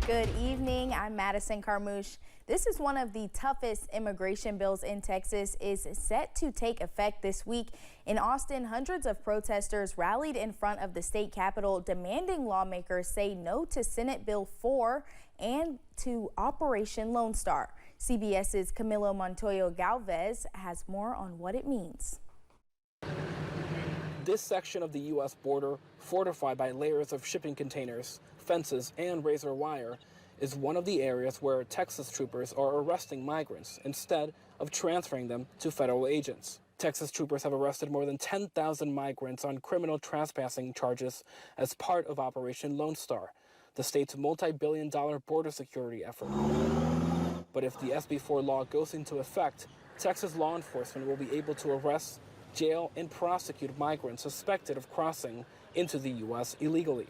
Good evening, I'm Madison Carmouche. This is one of the toughest immigration bills in Texas is set to take effect this week. In Austin, hundreds of protesters rallied in front of the state capitol demanding lawmakers say no to Senate Bill 4 and to Operation Lone Star. CBS's Camilo Montoyo Galvez has more on what it means. This section of the U.S. border, fortified by layers of shipping containers, fences, and razor wire, is one of the areas where Texas troopers are arresting migrants instead of transferring them to federal agents. Texas troopers have arrested more than 10,000 migrants on criminal trespassing charges as part of Operation Lone Star, the state's multi-billion-dollar border security effort. But if the SB 4 law goes into effect, Texas law enforcement will be able to arrest, jail, and prosecute migrants suspected of crossing into the U.S. illegally.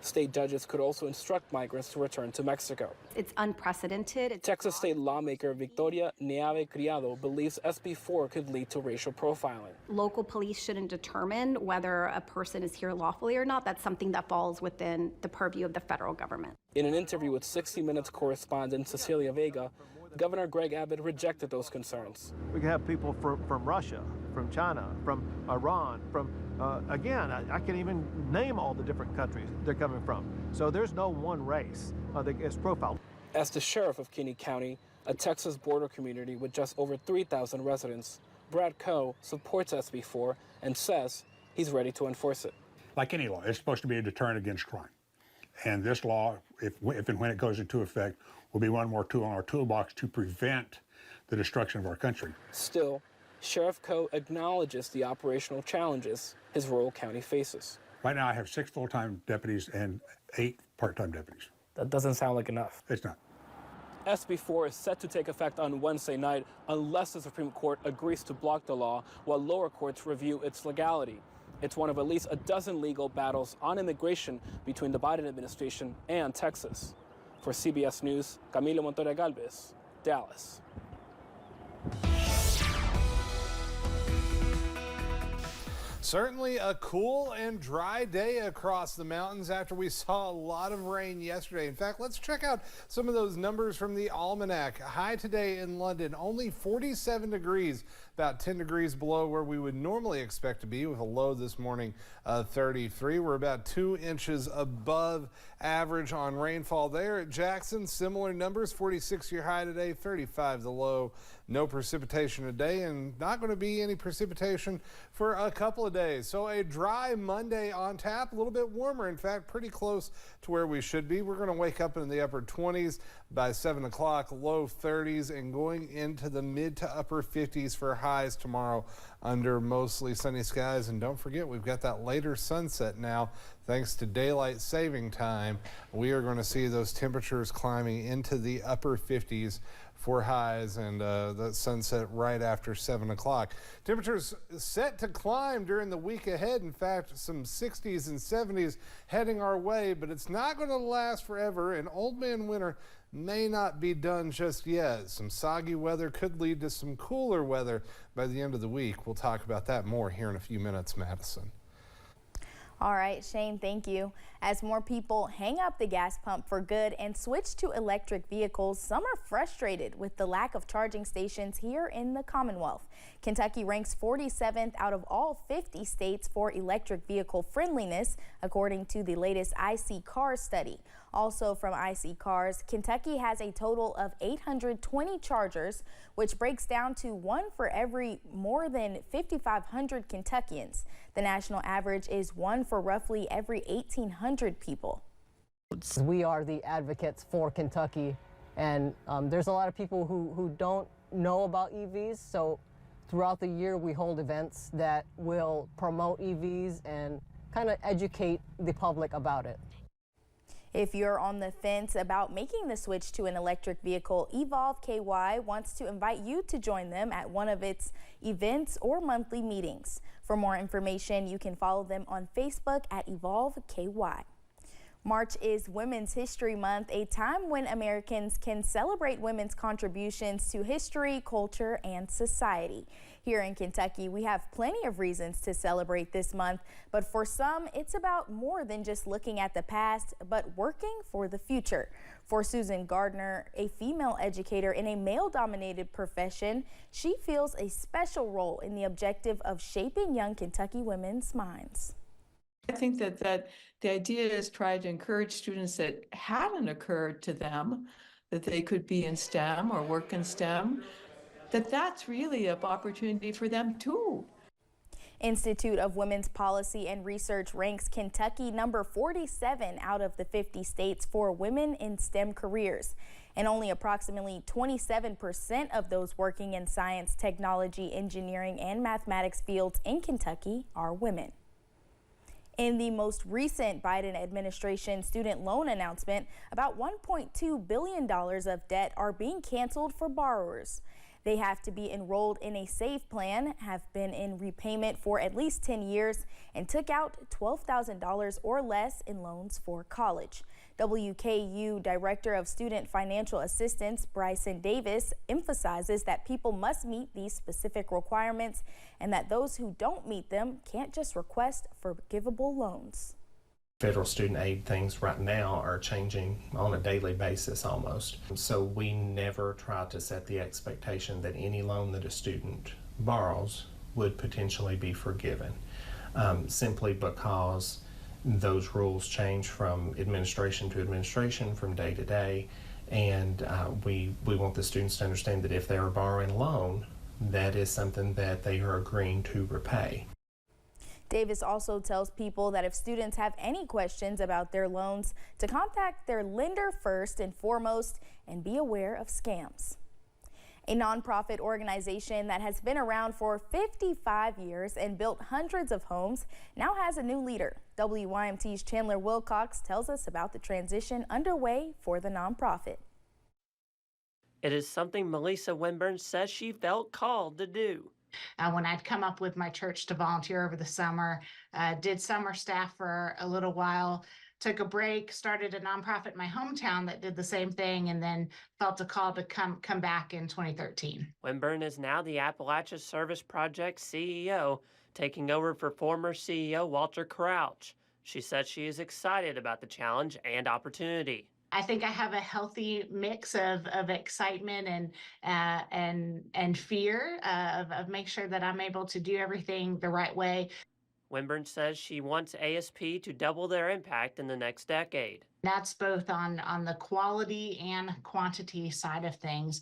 State judges could also instruct migrants to return to Mexico. It's unprecedented. Texas state lawmaker Victoria Nieve Criado believes SB 4 could lead to racial profiling. Local police shouldn't determine whether a person is here lawfully or not. That's something that falls within the purview of the federal government. In an interview with 60 Minutes correspondent Cecilia Vega, Governor Greg Abbott rejected those concerns. We can have people from Russia, from China, from Iran, from again, I can't even name all the different countries they're coming from. So there's no one race that gets profiled. As the sheriff of Kinney County, a Texas border community with just over 3,000 residents, Brad Coe supports SB 4 and says he's ready to enforce it. Like any law, it's supposed to be a deterrent against crime. And this law, if and when it goes into effect, will be one more tool in our toolbox to prevent the destruction of our country. Still, Sheriff Coe acknowledges the operational challenges his rural county faces. Right now I have 6 full-time deputies and 8 part-time deputies. That doesn't sound like enough. It's not. SB 4 is set to take effect on Wednesday night unless the Supreme Court agrees to block the law while lower courts review its legality. It's one of at least a dozen legal battles on immigration between the Biden administration and Texas. For CBS News, Camilo Montoya Galvez, Dallas. Certainly a cool and dry day across the mountains after we saw a lot of rain yesterday. In fact, let's check out some of those numbers from the almanac. High today in London, only 47 degrees, about 10 degrees below where we would normally expect to be, with a low this morning 33. We're about 2 inches above average on rainfall there. At Jackson, similar numbers, 46 your high today, 35 the low. No precipitation today, and not going to be any precipitation for a couple of days. So a dry Monday on tap, a little bit warmer, in fact, pretty close to where we should be. We're going to wake up in the upper 20s by 7 o'clock, low 30s, and going into the mid to upper 50s for highs tomorrow under mostly sunny skies. And don't forget, we've got that later sunset now. Thanks to daylight saving time, we are going to see those temperatures climbing into the upper 50s for highs, and the sunset right after 7 o'clock. Temperatures set to climb during the week ahead. In fact, some 60s and 70s heading our way, but it's not going to last forever, and Old Man Winter may not be done just yet. Some soggy weather could lead to some cooler weather by the end of the week. We'll talk about that more here in a few minutes, Madison. All right, Shane, thank you. As more people hang up the gas pump for good and switch to electric vehicles, some are frustrated with the lack of charging stations here in the Commonwealth. Kentucky ranks 47th out of all 50 states for electric vehicle friendliness, according to the latest IC Cars study. Also from IC Cars, Kentucky has a total of 820 chargers, which breaks down to one for every more than 5,500 Kentuckians. The national average is one for roughly every 1,800 people. We are the advocates for Kentucky, and there's a lot of people who don't know about EVs, so throughout the year we hold events that will promote EVs and kind of educate the public about it. If you're on the fence about making the switch to an electric vehicle, Evolve KY wants to invite you to join them at one of its events or monthly meetings. For more information, you can follow them on Facebook at Evolve KY. March is Women's History Month, a time when Americans can celebrate women's contributions to history, culture, and society. Here in Kentucky, we have plenty of reasons to celebrate this month, but for some, it's about more than just looking at the past, but working for the future. For Susan Gardner, a female educator in a male-dominated profession, she feels a special role in the objective of shaping young Kentucky women's minds. I think that the idea is try to encourage students that hadn't occurred to them that they could be in STEM or work in STEM, that's really an opportunity for them too. Institute of Women's Policy and Research ranks Kentucky number 47 out of the 50 states for women in STEM careers. And only approximately 27% of those working in science, technology, engineering, and mathematics fields in Kentucky are women. In the most recent Biden administration student loan announcement, about $1.2 billion of debt are being canceled for borrowers. They have to be enrolled in a SAFE plan, have been in repayment for at least 10 years, and took out $12,000 or less in loans for college. WKU Director of Student Financial Assistance Bryson Davis emphasizes that people must meet these specific requirements and that those who don't meet them can't just request forgivable loans. Federal student aid things right now are changing on a daily basis almost. So we never try to set the expectation that any loan that a student borrows would potentially be forgiven, simply because those rules change from administration to administration, from day to day, and we want the students to understand that if they are borrowing a loan, that is something that they are agreeing to repay. Davis also tells people that if students have any questions about their loans, to contact their lender first and foremost and be aware of scams. A nonprofit organization that has been around for 55 years and built hundreds of homes now has a new leader. WYMT's Chandler Wilcox tells us about the transition underway for the nonprofit. It is something Melissa Winburn says she felt called to do. When I'd come up with my church to volunteer over the summer, did summer staff for a little while, took a break, started a nonprofit in my hometown that did the same thing, and then felt a call to come back in 2013. Winburn is now the Appalachia Service Project CEO, taking over for former CEO Walter Crouch. She said she is excited about the challenge and opportunity. I think I have a healthy mix of excitement and fear of make sure that I'm able to do everything the right way. Winburn says she wants ASP to double their impact in the next decade. That's both on the quality and quantity side of things.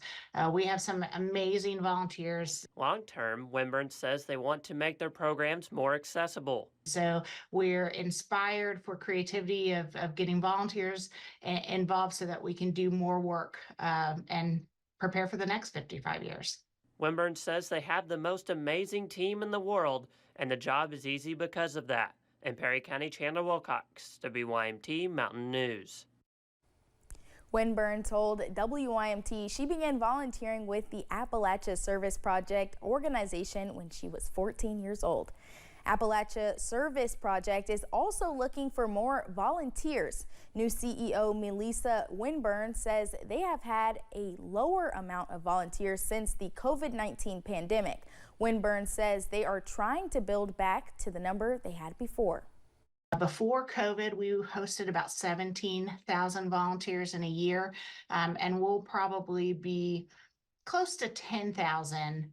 We have some amazing volunteers. Long term, Winburn says they want to make their programs more accessible. So we're inspired for creativity of getting volunteers involved so that we can do more work and prepare for the next 55 years. Winburn says they have the most amazing team in the world, and the job is easy because of that. In Perry County, Chandler Wilcox, WYMT Mountain News. Winburn told WYMT she began volunteering with the Appalachia Service Project organization when she was 14 years old. Appalachia Service Project is also looking for more volunteers. New CEO Melissa Winburn says they have had a lower amount of volunteers since the COVID-19 pandemic. Winburn says they are trying to build back to the number they had before. Before COVID, we hosted about 17,000 volunteers in a year, and we'll probably be close to 10,000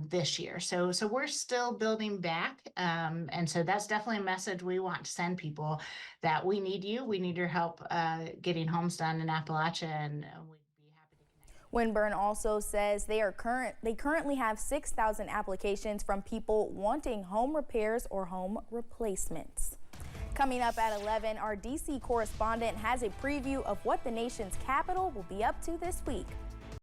this year. So we're still building back. And so that's definitely a message we want to send people, that we need you. We need your help getting homes done in Appalachia, and we'd be happy to connect. Winburn also says they currently have 6,000 applications from people wanting home repairs or home replacements. Coming up at 11, our DC correspondent has a preview of what the nation's capital will be up to this week.